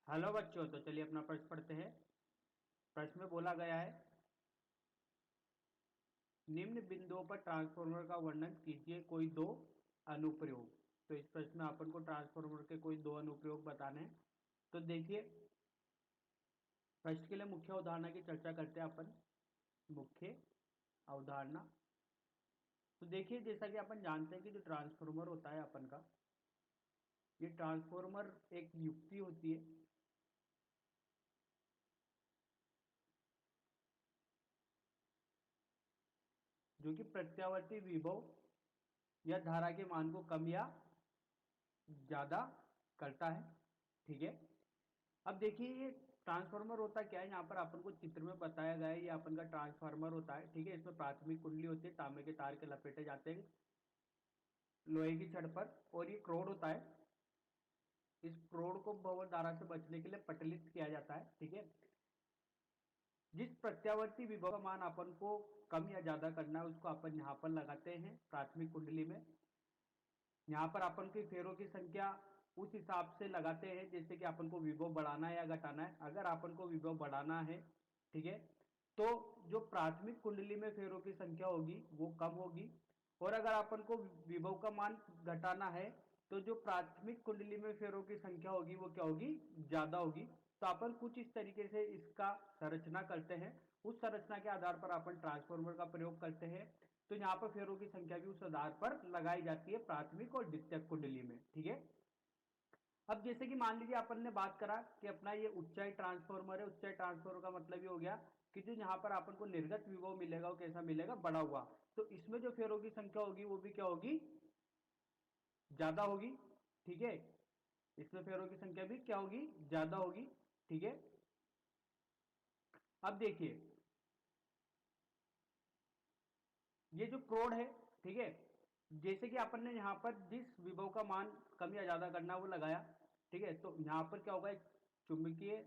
Hello बच्चों, तो चलिए अपना प्रश्न पढ़ते हैं। प्रश्न में बोला गया है, निम्न बिंदुओं पर ट्रांसफार्मर का वर्णन कीजिए कोई दो अनुप्रयोग। तो इस प्रश्न में अपन को ट्रांसफार्मर के कोई दो अनुप्रयोग बताने हैं। तो देखिए, प्रश्न के लिए मुख्य अवधारणा की चर्चा करते हैं अपन। मुख्य अवधारणा, तो देखिए जैसा कि अपन जानते हैं कि जो ट्रांसफार्मर होता है अपन का, ये ट्रांसफार्मर एक युक्ति होती है जो कि प्रत्यावर्ती विभव या धारा के मान को कम या ज्यादा करता है। ठीक है, अब देखिए ये ट्रांसफार्मर होता क्या है, यहाँ पर अपन को चित्र में बताया गया है। ये अपन का ट्रांसफार्मर होता है। ठीक है, इसमें प्राथमिक कुंडली होती है, तांबे के तार के लपेटे जाते हैं लोहे की छड़ पर, और ये क्रोड होता है। इस क्रोड को भंवर धारा से बचने के लिए पटलित किया जाता है। ठीक है, जिस प्रत्यावर्ती विभव का मान अपन को कम या ज्यादा करना है उसको अपन यहाँ पर लगाते हैं प्राथमिक कुंडली में। यहाँ पर अपन की फेरों की संख्या उस हिसाब से लगाते हैं जैसे कि अपन को विभव बढ़ाना है या घटाना है। अगर अपन को विभव बढ़ाना है, ठीक है, तो जो प्राथमिक कुंडली में फेरों की संख्या होगी वो कम होगी, और अगर अपन को विभव का मान घटाना है तो जो प्राथमिक कुंडली में फेरों की संख्या होगी वो क्या होगी, ज्यादा होगी। तो अपन कुछ इस तरीके से इसका संरचना करते हैं। उस संरचना के आधार पर अपन ट्रांसफार्मर का प्रयोग करते हैं। तो यहाँ पर फेरों की संख्या भी उस आधार पर लगाई जाती है प्राथमिक और द्वितीयक कुंडली में। ठीक है, अब जैसे कि मान लीजिए अपन ने बात करा कि अपना ये ऊंचाई ट्रांसफार्मर है। ऊंचाई ट्रांसफार्मर का मतलब ये हो गया कि जो यहाँ पर अपन को निर्गत विभव मिलेगा वो कैसा मिलेगा, बड़ा हुआ। तो इसमें जो फेरों की संख्या होगी वो भी क्या होगी, ज्यादा होगी। ठीक है, इसमें फेरों की संख्या भी क्या होगी, ज्यादा होगी। ठीक है, अब देखिए ये जो क्रोड है, ठीक है, जैसे कि अपन ने यहाँ पर जिस विभव का मान कम या ज्यादा करना वो लगाया। ठीक है, तो यहाँ पर क्या होगा, एक चुंबकीय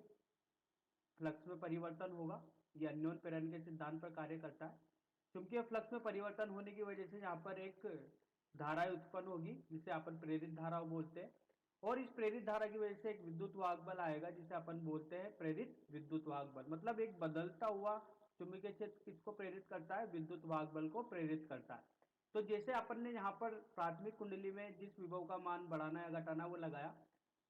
फ्लक्स में परिवर्तन होगा। ये अन्योन प्रेरण के सिद्धांत पर कार्य करता है। चुंबकीय फ्लक्स में परिवर्तन होने की वजह से यहाँ पर एक धारा उत्पन्न होगी जिसे अपन प्रेरित धारा बोलते हैं, और इस प्रेरित धारा की वजह से एक विद्युत वाहक बल आएगा जिसे अपन बोलते हैं प्रेरित विद्युत वाहक बल। मतलब एक बदलता हुआ चुंबकीय क्षेत्र किसको प्रेरित करता है, विद्युत वाहक बल को प्रेरित करता है। तो जैसे अपन ने यहाँ पर प्राथमिक कुंडली में जिस विभव का मान बढ़ाना या घटाना वो लगाया,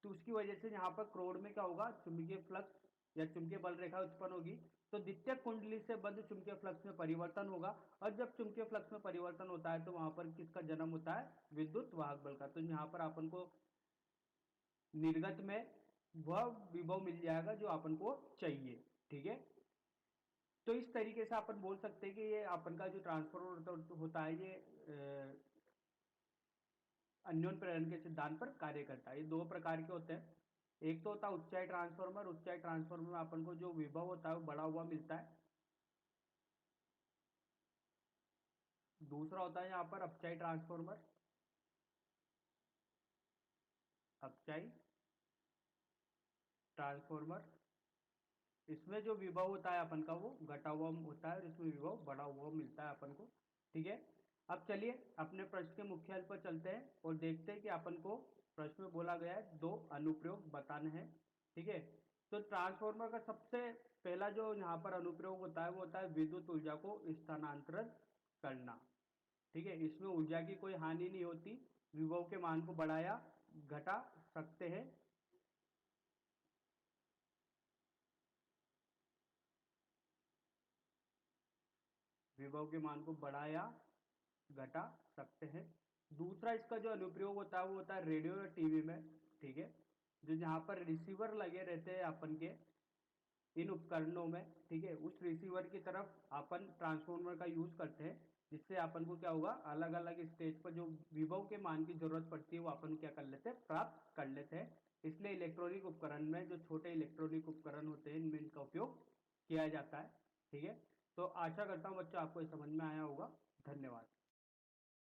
तो उसकी वजह से यहाँ पर क्रोड में क्या होगा, चुंबकीय फ्लक्स या चुंबकीय बल रेखा उत्पन्न होगी। तो द्वितीयक कुंडली से बद्ध चुंबकीय फ्लक्स में परिवर्तन होगा, और जब चुंबकीय फ्लक्स में परिवर्तन होता है तो वहां पर किसका जन्म होता है, विद्युत वाहक बल का। तो यहाँ पर अपन को निर्गत में वह विभव मिल जाएगा जो अपन को चाहिए। ठीक है, तो इस तरीके से अपन बोल सकते हैं कि ये अपन का जो ट्रांसफार्मर होता है ये अन्योन प्रेरण के सिद्धांत पर कार्य करता है। ये दो प्रकार के होते हैं। एक तो होता है उच्चाई ट्रांसफार्मर। उच्चाई ट्रांसफार्मर में अपन को जो विभव होता है वो बढ़ा हुआ मिलता है। दूसरा होता है यहाँ पर अपचाई ट्रांसफार्मर। अपचाई ट्रांसफार्मर, इसमें जो विभव होता है अपन का वो घटा हुआ होता है और इसमें विभव बढ़ा हुआ मिलता है अपन को। ठीक है, अब चलिए अपने प्रश्न के मुख्य हल पर चलते हैं और देखते हैं कि अपन को प्रश्न में बोला गया है दो अनुप्रयोग बताने हैं। ठीक है, तो ट्रांसफार्मर का सबसे पहला जो यहाँ पर अनुप्रयोग होता है वो होता है विद्युत ऊर्जा को स्थानांतरित करना। ठीक है, इसमें ऊर्जा की कोई हानि नहीं होती, विभव के मान को बढ़ाया घटा सकते हैं। विभव के मान को बढ़ाया घटा सकते हैं। दूसरा इसका जो अनुप्रयोग होता है वो होता है रेडियो और टीवी में। ठीक है, जो जहाँ पर रिसीवर लगे रहते हैं अपन के इन उपकरणों में, ठीक है, उस रिसीवर की तरफ अपन ट्रांसफार्मर का यूज करते हैं, जिससे अपन को क्या होगा, अलग अलग स्टेज पर जो विभव के मान की जरूरत पड़ती है वो अपन क्या कर लेते हैं, प्राप्त कर लेते हैं। इसलिए इलेक्ट्रॉनिक उपकरण में जो छोटे इलेक्ट्रॉनिक उपकरण होते हैं इनमें इनका उपयोग किया जाता है। ठीक है, तो आशा करता हूँ बच्चों आपको ये समझ में आया होगा। धन्यवाद।